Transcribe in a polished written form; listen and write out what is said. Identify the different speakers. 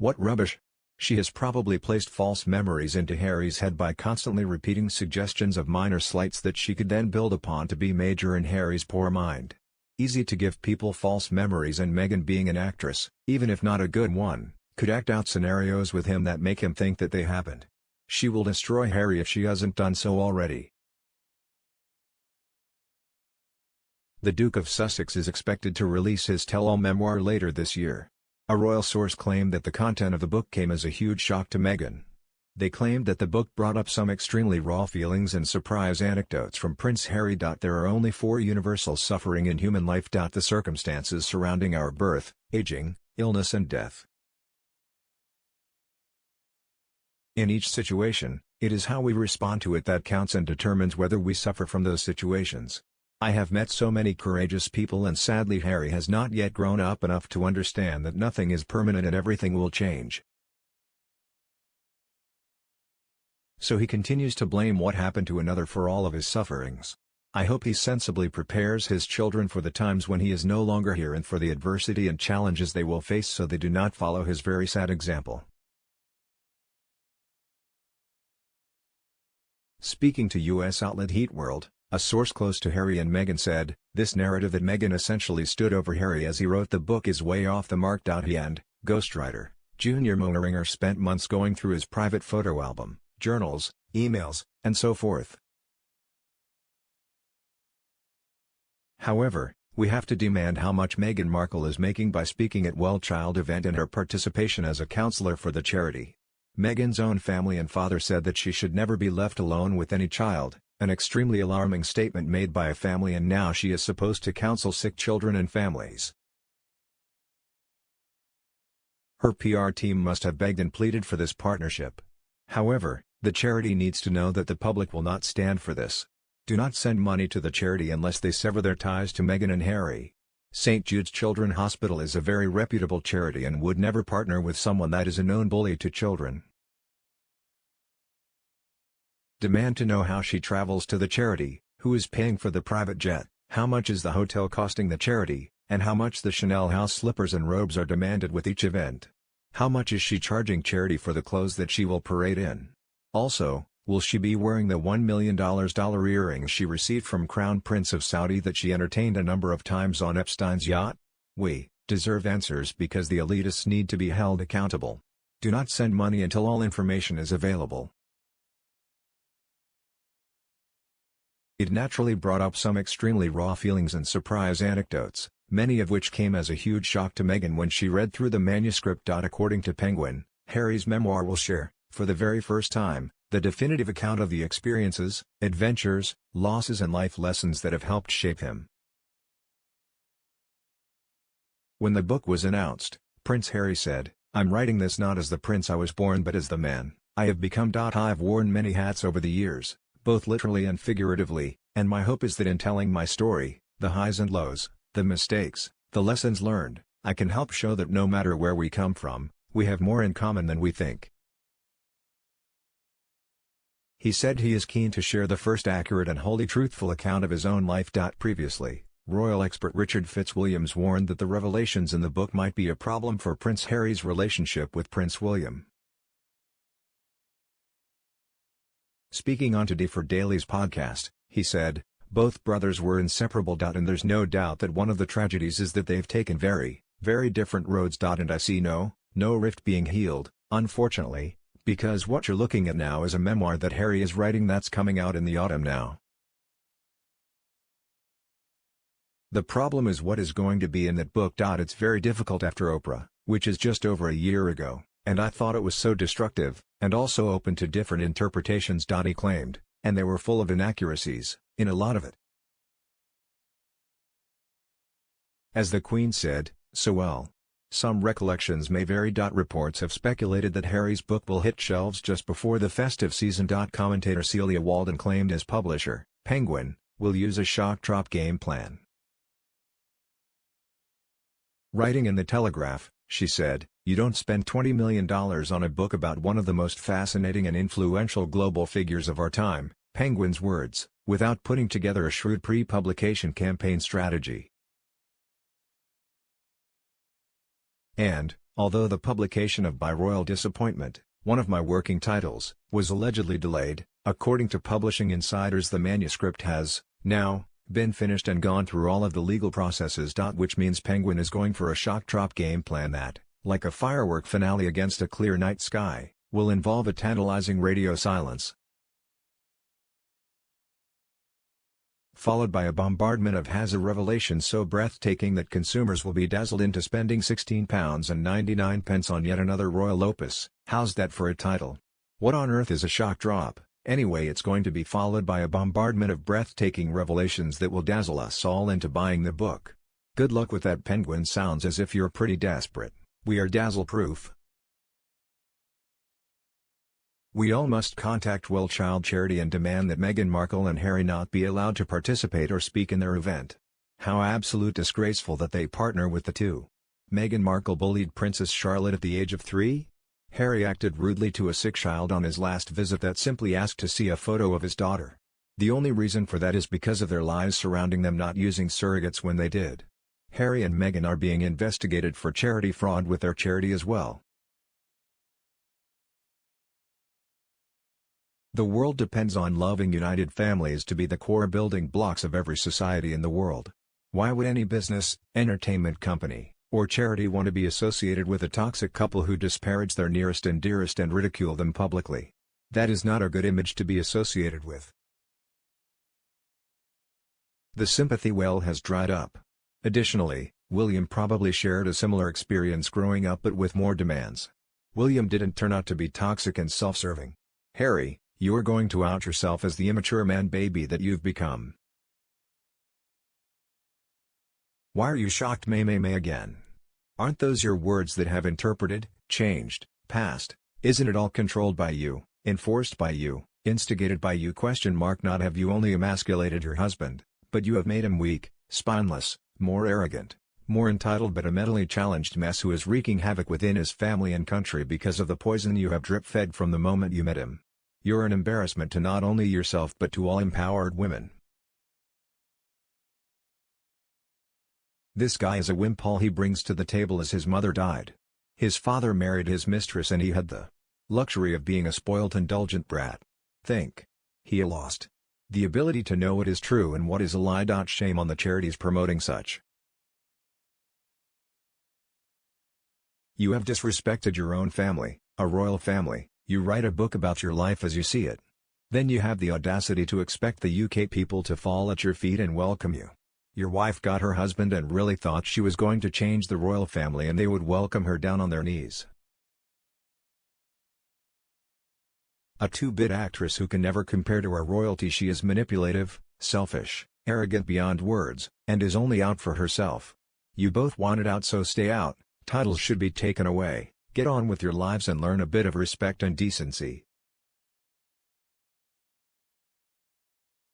Speaker 1: What rubbish! She has probably placed false memories into Harry's head by constantly repeating suggestions of minor slights that she could then build upon to be major in Harry's poor mind. Easy to give people false memories, and Meghan, being an actress, even if not a good one, could act out scenarios with him that make him think that they happened. She will destroy Harry if she hasn't done so already. The Duke of Sussex is expected to release his tell-all memoir later this year. A royal source claimed that the content of the book came as a huge shock to Meghan. They claimed that the book brought up some extremely raw feelings and surprise anecdotes from Prince Harry. There are only 4 universal suffering in human life. The circumstances surrounding our birth, aging, illness and death. In each situation, it is how we respond to it that counts and determines whether we suffer from those situations. I have met so many courageous people, and sadly Harry has not yet grown up enough to understand that nothing is permanent and everything will change. So he continues to blame what happened to another for all of his sufferings. I hope he sensibly prepares his children for the times when he is no longer here and for the adversity and challenges they will face, so they do not follow his very sad example. Speaking to U.S. outlet Heatworld, a source close to Harry and Meghan said, "This narrative that Meghan essentially stood over Harry as he wrote the book is way off the mark." He and ghostwriter Junior Molleringer spent months going through his private photo album, journals, emails, and so forth. However, we have to demand how much Meghan Markle is making by speaking at Well Child event and her participation as a counselor for the charity. Meghan's own family and father said that she should never be left alone with any child, an extremely alarming statement made by a family, and now she is supposed to counsel sick children and families. Her PR team must have begged and pleaded for this partnership. However, the charity needs to know that the public will not stand for this. Do not send money to the charity unless they sever their ties to Meghan and Harry. St. Jude's Children's Hospital is a very reputable charity and would never partner with someone that is a known bully to children. Demand to know how she travels to the charity, who is paying for the private jet, how much is the hotel costing the charity, and how much the Chanel house slippers and robes are demanded with each event. How much is she charging charity for the clothes that she will parade in? Also, will she be wearing the $1 million earrings she received from Crown Prince of Saudi that she entertained a number of times on Epstein's yacht? We deserve answers because the elitists need to be held accountable. Do not send money until all information is available. It naturally brought up some extremely raw feelings and surprise anecdotes, many of which came as a huge shock to Meghan when she read through the manuscript. According to Penguin, Harry's memoir will share, for the very first time, the definitive account of the experiences, adventures, losses and life lessons that have helped shape him. When the book was announced, Prince Harry said, "I'm writing this not as the prince I was born but as the man I have become. I've worn many hats over the years, both literally and figuratively, and my hope is that in telling my story, the highs and lows, the mistakes, the lessons learned, I can help show that no matter where we come from, we have more in common than we think." He said he is keen to share the first accurate and wholly truthful account of his own life. Previously, royal expert Richard Fitzwilliams warned that the revelations in the book might be a problem for Prince Harry's relationship with Prince William. Speaking on Today for Daily's podcast, he said, "Both brothers were inseparable. And there's no doubt that one of the tragedies is that they've taken very, very different roads. And I see no rift being healed, unfortunately, because what you're looking at now is a memoir that Harry is writing that's coming out in the autumn now. The problem is what is going to be in that book. It's very difficult after Oprah, which is just over a year ago, and I thought it was so destructive, and also open to different interpretations." He claimed, and they were full of inaccuracies, in a lot of it. As the Queen said, so well. Some recollections may vary. Reports have speculated that Harry's book will hit shelves just before the festive season. Commentator Celia Walden claimed his publisher, Penguin, will use a shock drop game plan. Writing in The Telegraph, she said, "You don't spend $20 million on a book about one of the most fascinating and influential global figures of our time," Penguin's words, "without putting together a shrewd pre-publication campaign strategy." And, Although the publication of By Royal Disappointment, one of my working titles, was allegedly delayed, according to publishing insiders the manuscript has, now, been finished and gone through all of the legal processes. Which means Penguin is going for a shock drop game plan that, like a firework finale against a clear night sky, will involve a tantalizing radio silence, followed by a bombardment of has a revelation so breathtaking that consumers will be dazzled into spending £16.99 on yet another royal opus. How's that for a title? What on earth is a shock drop? Anyway, it's going to be followed by a bombardment of breathtaking revelations that will dazzle us all into buying the book. Good luck with that. Penguin sounds as if you're pretty desperate. We are dazzle-proof. We all must contact Well Child Charity and demand that Meghan Markle and Harry not be allowed to participate or speak in their event. How absolute disgraceful that they partner with the two. Meghan Markle bullied Princess Charlotte at the age of 3? Harry acted rudely to a sick child on his last visit that simply asked to see a photo of his daughter. The only reason for that is because of their lies surrounding them not using surrogates when they did. Harry and Meghan are being investigated for charity fraud with their charity as well. The world depends on loving united families to be the core building blocks of every society in the world. Why would any business, entertainment company, or charity want to be associated with a toxic couple who disparage their nearest and dearest and ridicule them publicly? That is not a good image to be associated with. The sympathy well has dried up. Additionally, William probably shared a similar experience growing up but with more demands. William didn't turn out to be toxic and self-serving. Harry, you're going to out yourself as the immature man-baby that you've become. Why are you shocked, May again? Aren't those your words that have interpreted, changed, passed? Isn't it all controlled by you, enforced by you, instigated by you? Not have you only emasculated your husband, but you have made him weak, spineless, more arrogant, more entitled but a mentally challenged mess who is wreaking havoc within his family and country because of the poison you have drip-fed from the moment you met him. You're an embarrassment to not only yourself but to all empowered women. This guy is a wimp. All he brings to the table is his mother died. His father married his mistress and he had the luxury of being a spoilt indulgent brat. Think. He lost the ability to know what is true and what is a lie. Shame on the charities promoting such. You have disrespected your own family, a royal family. You write a book about your life as you see it. Then you have the audacity to expect the UK people to fall at your feet and welcome you. Your wife got her husband and really thought she was going to change the royal family and they would welcome her down on their knees. A two-bit actress who can never compare to our royalty. She is manipulative, selfish, arrogant beyond words, and is only out for herself. You both wanted out, so stay out. Titles should be taken away. Get on with your lives and learn a bit of respect and decency.